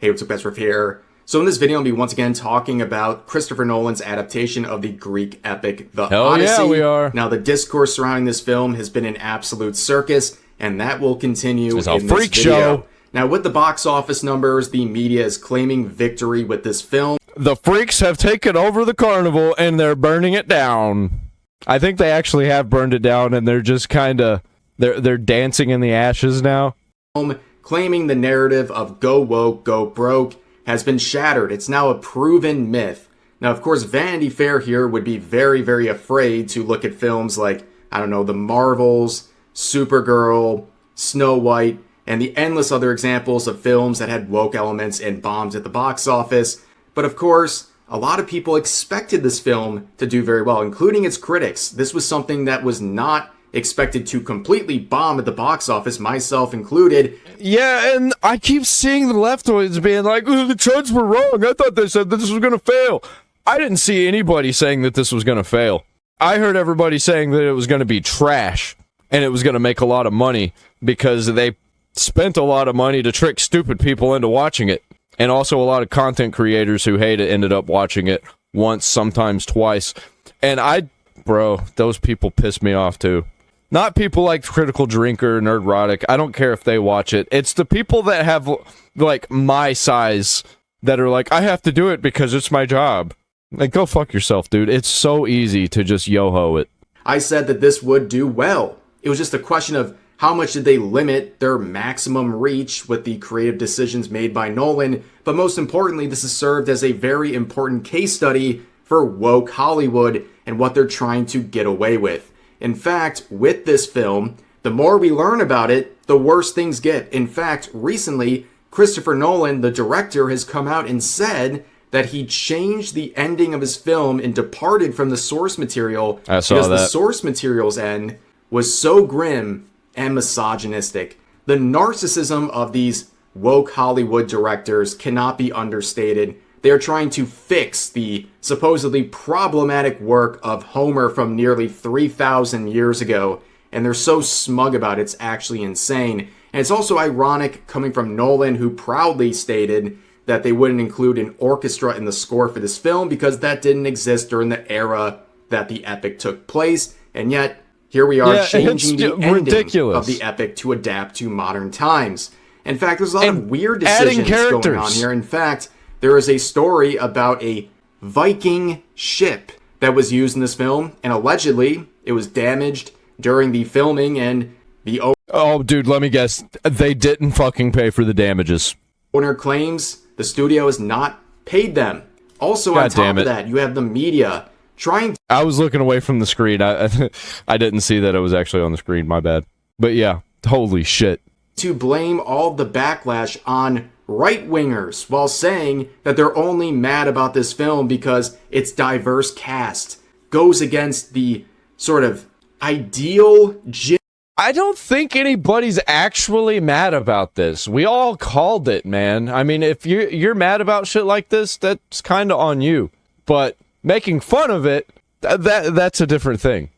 Hey, what's up guys, Riff here. So in this video, I'm going to be once again talking about Christopher Nolan's adaptation of the Greek epic, The Odyssey. Yeah, we are. Now, the discourse surrounding this film has been an absolute circus, and that will continue It's in a this freak video. show. Now, with the box office numbers, the media is claiming victory with this film. The freaks have taken over the carnival, and they're burning it down. I think they actually have burned it down, and they're just kind of... They're dancing in the ashes now. Claiming the narrative of go woke, go broke has been shattered. It's now a proven myth. Now, of course, Vanity Fair here would be very, very afraid to look at films like, I don't know, The Marvels, Supergirl, Snow White, and the endless other examples of films that had woke elements and bombed at the box office. But of course, a lot of people expected this film to do very well, including its critics. This was something that was not expected to completely bomb at the box office, myself included. Yeah, and I keep seeing the leftoids being like, oh, the Chuds were wrong. I thought they said that this was going to fail. I didn't see anybody saying that this was going to fail. I heard everybody saying that it was going to be trash, and it was going to make a lot of money, because they spent a lot of money to trick stupid people into watching it. And also a lot of content creators who hate it ended up watching it once, sometimes twice. And bro, those people piss me off too. Not people like Critical Drinker, Nerdrotic. I don't care if they watch it. It's the people that have, like, my size that are like, I have to do it because it's my job. Like, go fuck yourself, dude. It's so easy to just yo-ho it. I said that this would do well. It was just a question of how much did they limit their maximum reach with the creative decisions made by Nolan. But most importantly, this has served as a very important case study for woke Hollywood and what they're trying to get away with. In fact, with this film, the more we learn about it, the worse things get. In fact, recently, Christopher Nolan, the director, has come out and said that he changed the ending of his film and departed from the source material because the source material's end was so grim and misogynistic. The narcissism of these woke Hollywood directors cannot be understated. They are trying to fix the supposedly problematic work of Homer from nearly 3,000 years ago, and they're so smug about it, it's actually insane. And it's also ironic coming from Nolan, who proudly stated that they wouldn't include an orchestra in the score for this film because that didn't exist during the era that the epic took place, and yet here we are changing the ending of the epic to adapt to modern times. In fact, there's a lot of weird decisions going on here. In fact, there is a story about a Viking ship that was used in this film, and allegedly it was damaged during the filming, and the oh, dude, let me guess. They didn't fucking pay for the damages. Owner claims the studio has not paid them. Also, on top of that, you have the media trying to... I was looking away from the screen. I didn't see that it was actually on the screen, my bad. But yeah, holy shit. To blame all the backlash on right-wingers while saying that they're only mad about this film because its diverse cast goes against the sort of ideal... I don't think anybody's actually mad about this. We all called it, man. I mean, if you're mad about shit like this, that's kind of on you. But making fun of it, that's a different thing.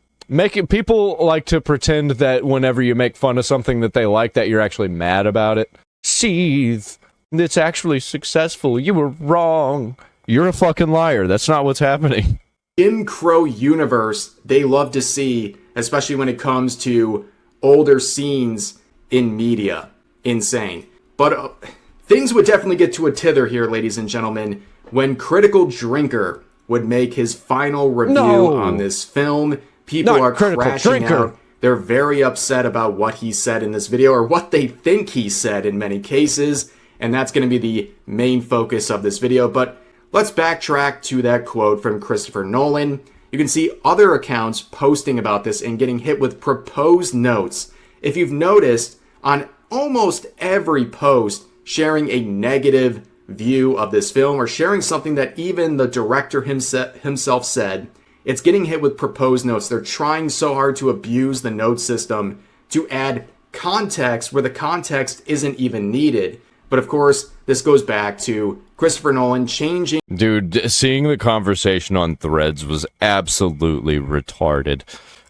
People like to pretend that whenever you make fun of something that they like, that you're actually mad about it. Seethe. It's actually successful. You were wrong. You're a fucking liar. That's not what's happening. Jim Crow universe, they love to see, especially when it comes to older scenes in media. Insane. But things would definitely get to a tither here, ladies and gentlemen, when Critical Drinker would make his final review on this film. People are crashing out. They're very upset about what he said in this video, or what they think he said in many cases. And that's going to be the main focus of this video. But let's backtrack to that quote from Christopher Nolan. You can see other accounts posting about this and getting hit with proposed notes. If you've noticed, on almost every post sharing a negative view of this film, or sharing something that even the director himself said, it's getting hit with proposed notes. They're trying so hard to abuse the note system to add context where the context isn't even needed. But of course, this goes back to Christopher Nolan changing... Dude, seeing the conversation on Threads was absolutely retarded.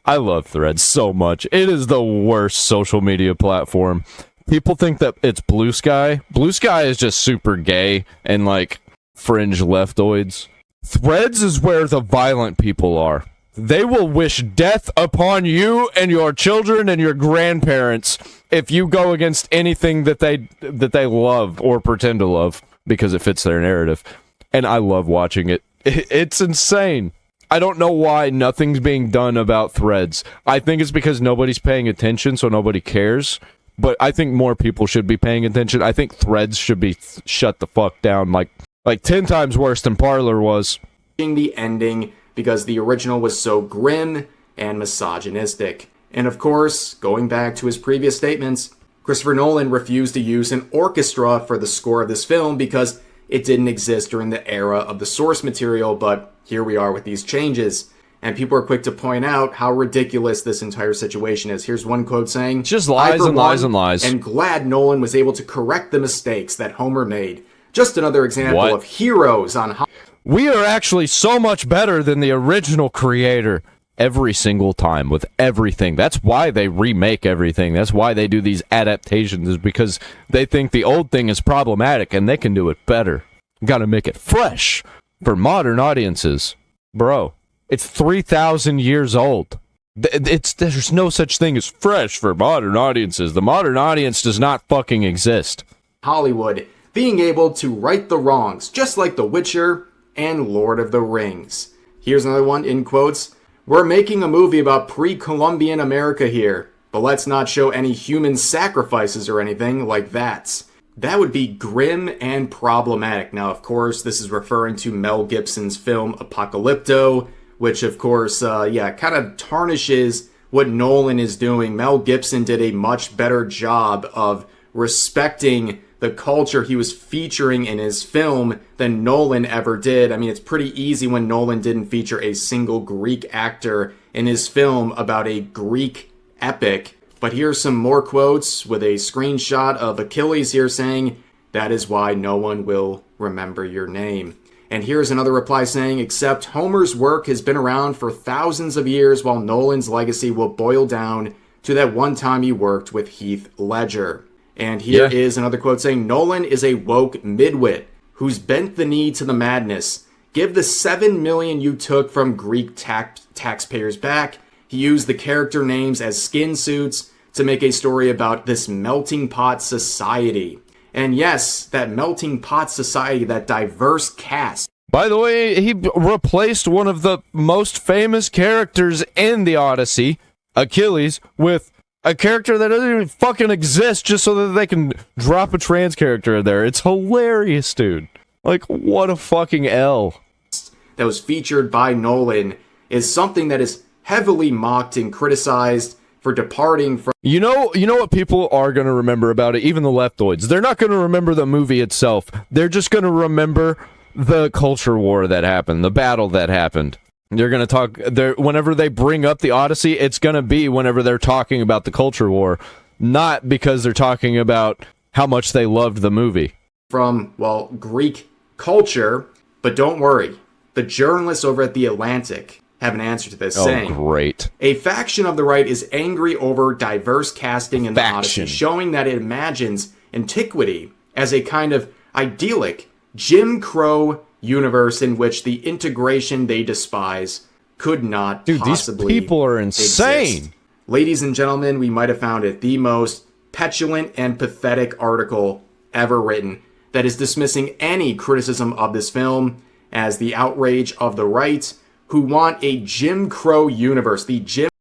I love Threads so much. It is the worst social media platform People think that it's Blue Sky. Blue Sky is just super gay and like fringe leftoids. Threads is where the violent people are. They will wish death upon you and your children and your grandparents if you go against anything that they love or pretend to love because it fits their narrative. And I love watching it. It's insane. I don't know why nothing's being done about Threads. I think it's because nobody's paying attention, so nobody cares. But I think more people should be paying attention. I think Threads should be shut the fuck down like 10 times worse than Parler was. The ending because the original was so grim and misogynistic. And of course, going back to his previous statements, Christopher Nolan refused to use an orchestra for the score of this film because it didn't exist during the era of the source material, but here we are with these changes. And people are quick to point out how ridiculous this entire situation is. Here's one quote saying, just lies and lies and lies. And glad Nolan was able to correct the mistakes that Homer made. Just another example of heroes on how... We are actually so much better than the original creator every single time with everything. That's why they remake everything. That's why they do these adaptations, is because they think the old thing is problematic and they can do it better. Gotta make it fresh for modern audiences. Bro, it's 3,000 years old. There's no such thing as fresh for modern audiences. The modern audience does not fucking exist. Hollywood being able to right the wrongs, just like The Witcher and Lord of the Rings. Here's another one in quotes. We're making a movie about pre-Columbian America here, but let's not show any human sacrifices or anything like that. That would be grim and problematic. Now, of course, this is referring to Mel Gibson's film Apocalypto, which, of course, kind of tarnishes what Nolan is doing. Mel Gibson did a much better job of respecting the culture he was featuring in his film than Nolan ever did. I mean, it's pretty easy when Nolan didn't feature a single Greek actor in his film about a Greek epic. But here's some more quotes with a screenshot of Achilles here saying, "That is why no one will remember your name." And here's another reply saying, "Except Homer's work has been around for thousands of years, while Nolan's legacy will boil down to that one time he worked with Heath Ledger." And here is another quote saying, "Nolan is a woke midwit who's bent the knee to the madness. Give the $7 million you took from Greek taxpayers back." He used the character names as skin suits to make a story about this melting pot society. And yes, that melting pot society, that diverse cast. By the way, he replaced one of the most famous characters in the Odyssey, Achilles, with a character that doesn't even fucking exist just so that they can drop a trans character in there. It's hilarious, dude. Like, what a fucking L. That was featured by Nolan is something that is heavily mocked and criticized for departing from... You know what people are going to remember about it, even the leftoids? They're not going to remember the movie itself. They're just going to remember the culture war that happened, the battle that happened. They're going to talk... Whenever they bring up the Odyssey, it's going to be whenever they're talking about the culture war, not because they're talking about how much they loved the movie. From, well, Greek culture, but don't worry. The journalists over at The Atlantic have an answer to this, saying, great. A faction of the right is angry over diverse casting in the Odyssey, showing that it imagines antiquity as a kind of idyllic Jim Crow universe in which the integration they despise could not possibly these people are insane. Exist. Ladies and gentlemen, we might have found it the most petulant and pathetic article ever written that is dismissing any criticism of this film as the outrage of the right, who want a Jim Crow universe.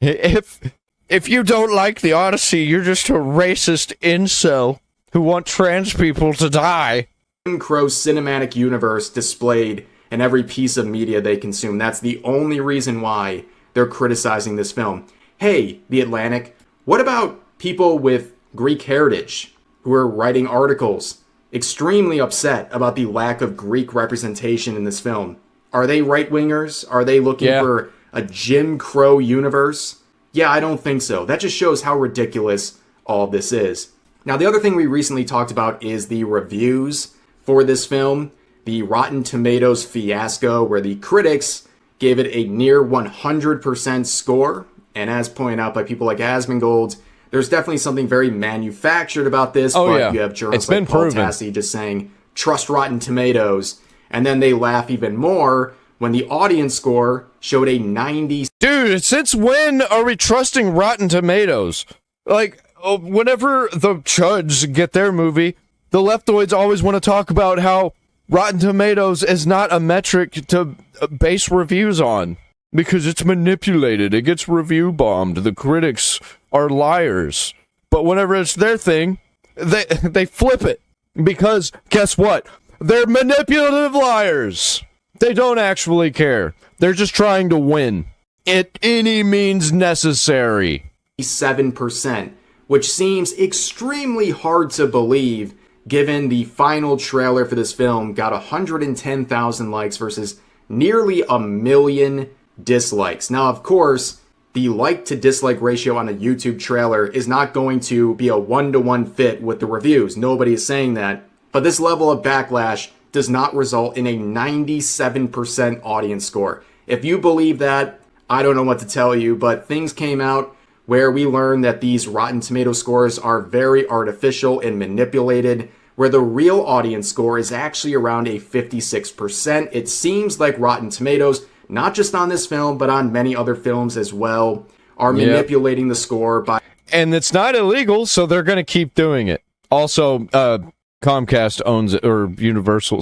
If you don't like the Odyssey, you're just a racist incel who want trans people to die. Jim Crow cinematic universe displayed in every piece of media they consume. That's the only reason why they're criticizing this film. Hey, The Atlantic, what about people with Greek heritage who are writing articles extremely upset about the lack of Greek representation in this film? Are they right-wingers? Are they looking for a Jim Crow universe? Yeah, I don't think so. That just shows how ridiculous all this is. Now, the other thing we recently talked about is the reviews for this film. The Rotten Tomatoes fiasco, where the critics gave it a near 100% score. And as pointed out by people like Asmongold, there's definitely something very manufactured about this, Oh, but yeah. you have It's journalists been like Paul proven. Tassi just saying, trust Rotten Tomatoes, and then they laugh even more when the audience score showed a 90. Dude, since when are we trusting Rotten Tomatoes? Like, whenever the Chuds get their movie, the leftoids always want to talk about how Rotten Tomatoes is not a metric to base reviews on because it's manipulated. It gets review bombed. The critics are liars. But whenever it's their thing, they flip it because guess what? They're manipulative liars. They don't actually care. They're just trying to win at any means necessary. 7%, which seems extremely hard to believe given the final trailer for this film got 110,000 likes versus nearly 1 million dislikes. Now, of course, the like to dislike ratio on a YouTube trailer is not going to be a 1-to-1 fit with the reviews. Nobody is saying that. But this level of backlash does not result in a 97% audience score. If you believe that, I don't know what to tell you, but things came out where we learned that these Rotten Tomato scores are very artificial and manipulated, where the real audience score is actually around a 56%. It seems like Rotten Tomatoes, not just on this film, but on many other films as well, are manipulating the score by... And it's not illegal, so they're going to keep doing it. Also, Comcast owns it, or Universal.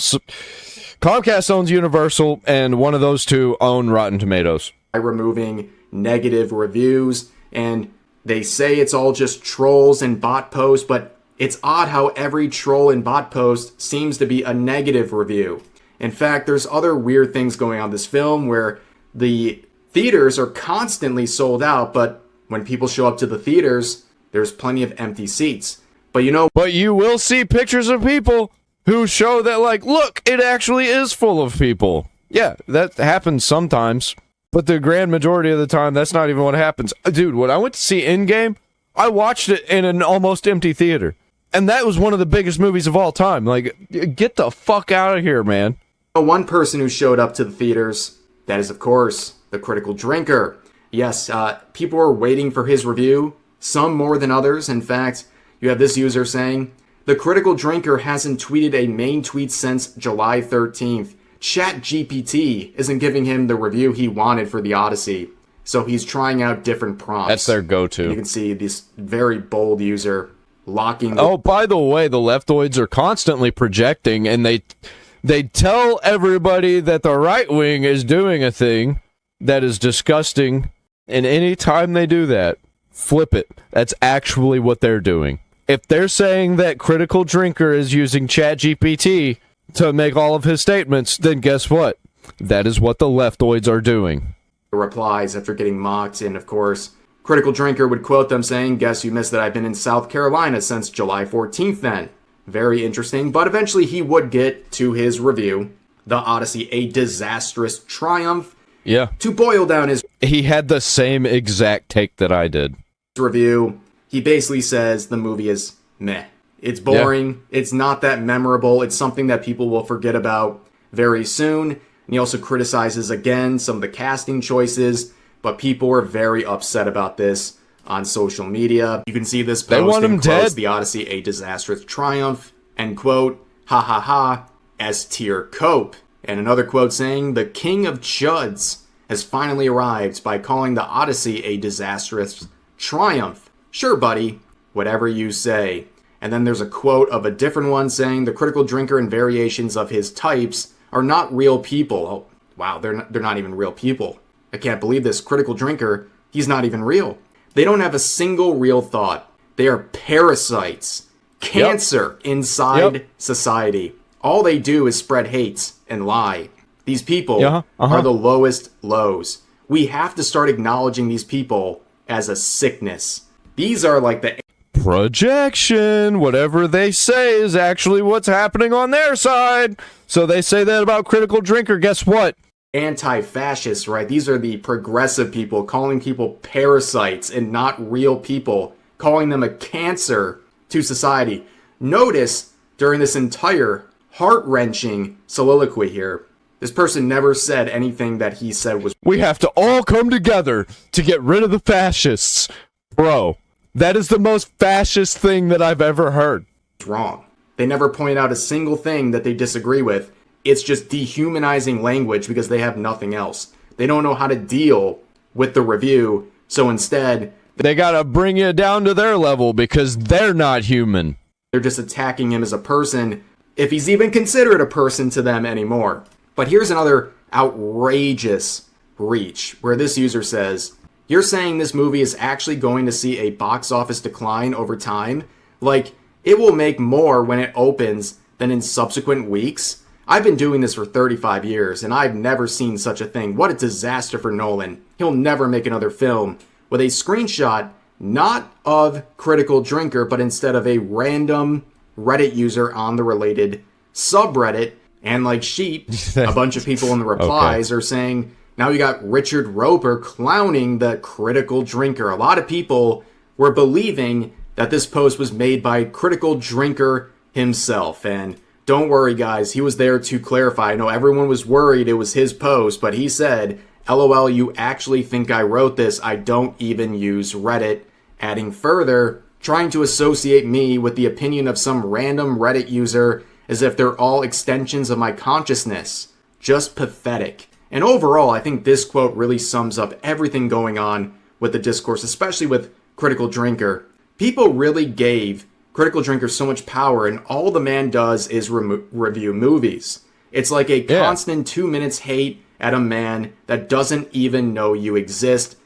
Comcast owns Universal, and one of those two own Rotten Tomatoes. By removing negative reviews, and they say it's all just trolls and bot posts, but it's odd how every troll and bot post seems to be a negative review. In fact, there's other weird things going on in this film where the theaters are constantly sold out, but when people show up to the theaters, there's plenty of empty seats. But you will see pictures of people who show that, like, look, it actually is full of people. Yeah, that happens sometimes. But the grand majority of the time, that's not even what happens. Dude, when I went to see Endgame, I watched it in an almost empty theater. And that was one of the biggest movies of all time. Like, get the fuck out of here, man. One person who showed up to the theaters, that is, of course, the Critical Drinker. Yes, people were waiting for his review, some more than others. In fact, you have this user saying, the Critical Drinker hasn't tweeted a main tweet since July 13th. ChatGPT isn't giving him the review he wanted for the Odyssey, so he's trying out different prompts. That's their go-to. You can see this very bold user locking... Oh, by the way, the leftoids are constantly projecting, and they tell everybody that the right wing is doing a thing that is disgusting, and any time they do that, flip it. That's actually what they're doing. If they're saying that Critical Drinker is using ChatGPT to make all of his statements, then guess what? That is what the leftoids are doing. Replies after getting mocked, and of course, Critical Drinker would quote them saying, guess you missed that I've been in South Carolina since July 14th then. Very interesting, but eventually he would get to his review, The Odyssey, a disastrous triumph. Yeah. To boil down his... He had the same exact take that I did. Review, he basically says the movie is meh. It's boring. Yeah. It's not that memorable. It's something that people will forget about very soon. And he also criticizes, again, some of the casting choices, but people were very upset about this on social media. You can see this post. They want him dead. The Odyssey, a disastrous triumph, end quote, ha ha ha, S-tier cope. And another quote saying, the king of chuds has finally arrived by calling the Odyssey a disastrous triumph. Sure, buddy, whatever you say. And then there's a quote of a different one saying, the Critical Drinker and variations of his types are not real people. Oh, wow, they're not even real people. I can't believe this. Critical Drinker, he's not even real. They don't have a single real thought. They are parasites. Cancer inside society. All they do is spread hate and lie. These people are the lowest lows. We have to start acknowledging these people as a sickness. These are like the... Projection. Whatever they say is actually what's happening on their side. So they say that about Critical Drinker. Guess what? Anti-fascists, right? These are the progressive people calling people parasites and not real people, calling them a cancer to society. Notice during this entire heart-wrenching soliloquy here, this person never said anything that he said was... We have to all come together to get rid of the fascists. Bro, That is the most fascist thing that I've ever heard. Wrong. They never point out a single thing that they disagree with. It's just dehumanizing language because they have nothing else. They don't know how to deal with the review, so instead, they gotta bring you down to their level because they're not human. They're just attacking him as a person, if he's even considered a person to them anymore. But here's another outrageous reach, where this user says, "You're saying this movie is actually going to see a box office decline over time? Like, it will make more when it opens than in subsequent weeks? I've been doing this for 35 years, and I've never seen such a thing. What a disaster for Nolan. He'll never make another film." With a screenshot, not of Critical Drinker, but instead of a random Reddit user on the related subreddit. And like sheep, a bunch of people in the replies are saying, now you got Richard Roper clowning the Critical Drinker. A lot of people were believing that this post was made by Critical Drinker himself. And don't worry, guys, he was there to clarify. I know everyone was worried it was his post, but he said, "LOL, you actually think I wrote this? I don't even use Reddit." Adding further, trying to associate me with the opinion of some random Reddit user as if they're all extensions of my consciousness. Just pathetic. And overall, I think this quote really sums up everything going on with the discourse, especially with Critical Drinker. People really gave Critical Drinker so much power, and all the man does is review movies. It's like a constant 2 minutes hate at a man that doesn't even know you exist.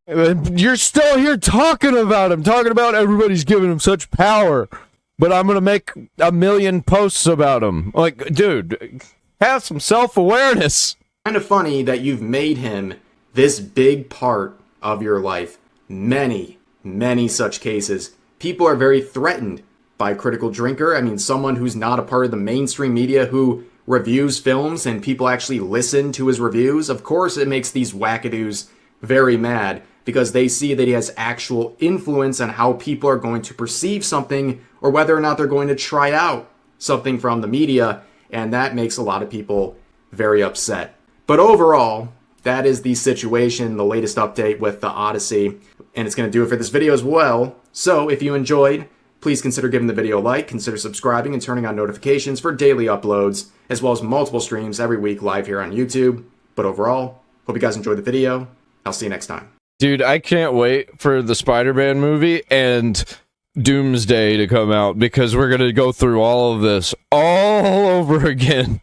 You're still here talking about him, talking about everybody's giving him such power, but I'm going to make a million posts about him. Like, dude, have some self-awareness. Kind of funny that you've made him this big part of your life. Many such cases. People are very threatened by Critical Drinker. I mean, someone who's not a part of the mainstream media who reviews films and people actually listen to his reviews. Of course, it makes these wackadoos very mad because they see that he has actual influence on how people are going to perceive something or whether or not they're going to try out something from the media. And that makes a lot of people very upset. But overall, that is the situation, the latest update with the Odyssey. And it's going to do it for this video as well. So if you enjoyed, please consider giving the video a like, consider subscribing and turning on notifications for daily uploads, as well as multiple streams every week live here on YouTube. But overall, hope you guys enjoyed the video. I'll see you next time. Dude, I can't wait for the Spider-Man movie and Doomsday to come out because we're going to go through all of this all over again.